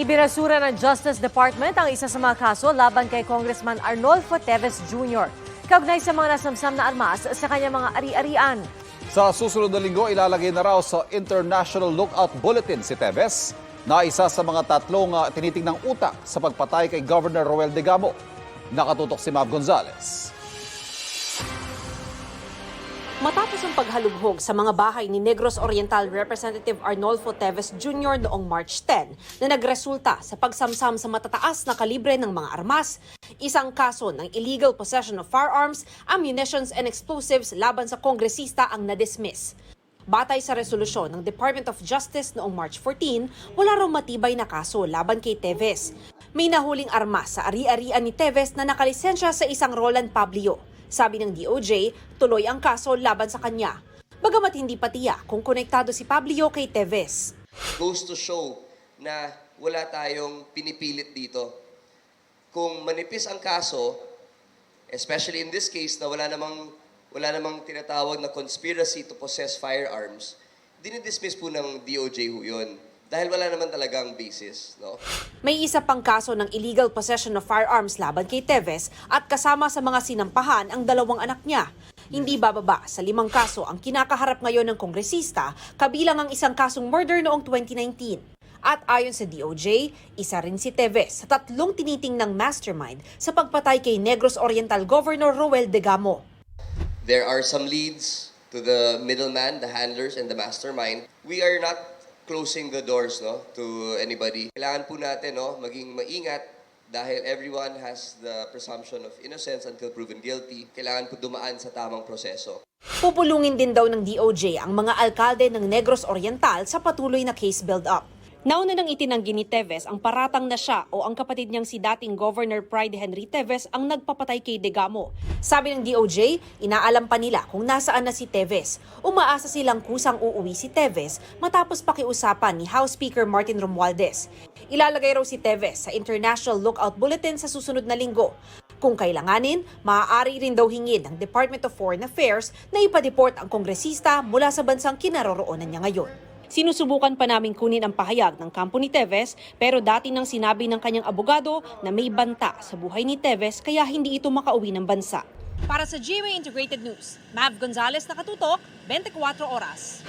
Ibinasura ng Justice Department ang isa sa mga kaso laban kay Congressman Arnolfo Teves Jr. Kaugnay sa mga nasamsam na armas sa kanyang mga ari-arian. Sa susunod na linggo, ilalagay na raw sa International Lookout Bulletin si Teves na isa sa mga tatlong tinitingnang utak sa pagpatay kay Governor Roel Degamo. Nakatutok si Mav Gonzales. Matapos ang paghalughog sa mga bahay ni Negros Oriental Representative Arnolfo Teves Jr. noong March 10 na nagresulta sa pagsamsam sa matataas na kalibre ng mga armas, isang kaso ng illegal possession of firearms, ammunitions and explosives laban sa kongresista ang na-dismiss. Batay sa resolusyon ng Department of Justice noong March 14, wala raw matibay na kaso laban kay Teves. May nahuling armas sa ari-arian ni Teves na nakalisensya sa isang Roland Pablio. Sabi ng DOJ, tuloy ang kaso laban sa kanya. Bagamat hindi patiya kung konektado si Pablio kay Teves. Goes to show na wala tayong pinipilit dito. Kung manipis ang kaso, especially in this case na wala namang tinatawag na conspiracy to possess firearms, dinidismiss po ng DOJ ho yun. Dahil wala naman talagang basis, no? May isa pang kaso ng illegal possession of firearms laban kay Teves at kasama sa mga sinampahan ang dalawang anak niya. Hindi bababa sa 5 kaso ang kinakaharap ngayon ng kongresista, kabilang ang isang kasong murder noong 2019. At ayon sa DOJ, isa rin si Teves sa 3 tinitingnang mastermind sa pagpatay kay Negros Oriental Governor Roel Degamo. There are some leads to the middleman, the handlers, and the mastermind. We are not closing the doors, no, to anybody. Kailangan po natin, no, maging maingat dahil everyone has the presumption of innocence until proven guilty. Kailangan po dumaan sa tamang proseso. Pupulungin din daw ng DOJ ang mga alkalde ng Negros Oriental sa patuloy na case build-up. Nauna nang itinanggi ni Teves ang paratang na siya o ang kapatid niyang si dating Governor Pride Henry Teves ang nagpapatay kay Degamo. Sabi ng DOJ, inaalam pa nila kung nasaan na si Teves. Umaasa silang kusang uuwi si Teves matapos pakiusapan ni House Speaker Martin Romualdez. Ilalagay raw si Teves sa International Lookout Bulletin sa susunod na linggo. Kung kailanganin, maaari rin daw hingin ng Department of Foreign Affairs na ipadeport ang kongresista mula sa bansang kinaroroonan niya ngayon. Sinusubukan pa namin kunin ang pahayag ng kampo ni Teves pero dati nang sinabi ng kanyang abogado na may banta sa buhay ni Teves kaya hindi ito makauwi ng bansa. Para sa GMA Integrated News, Mav Gonzales, nakatutok, 24 oras.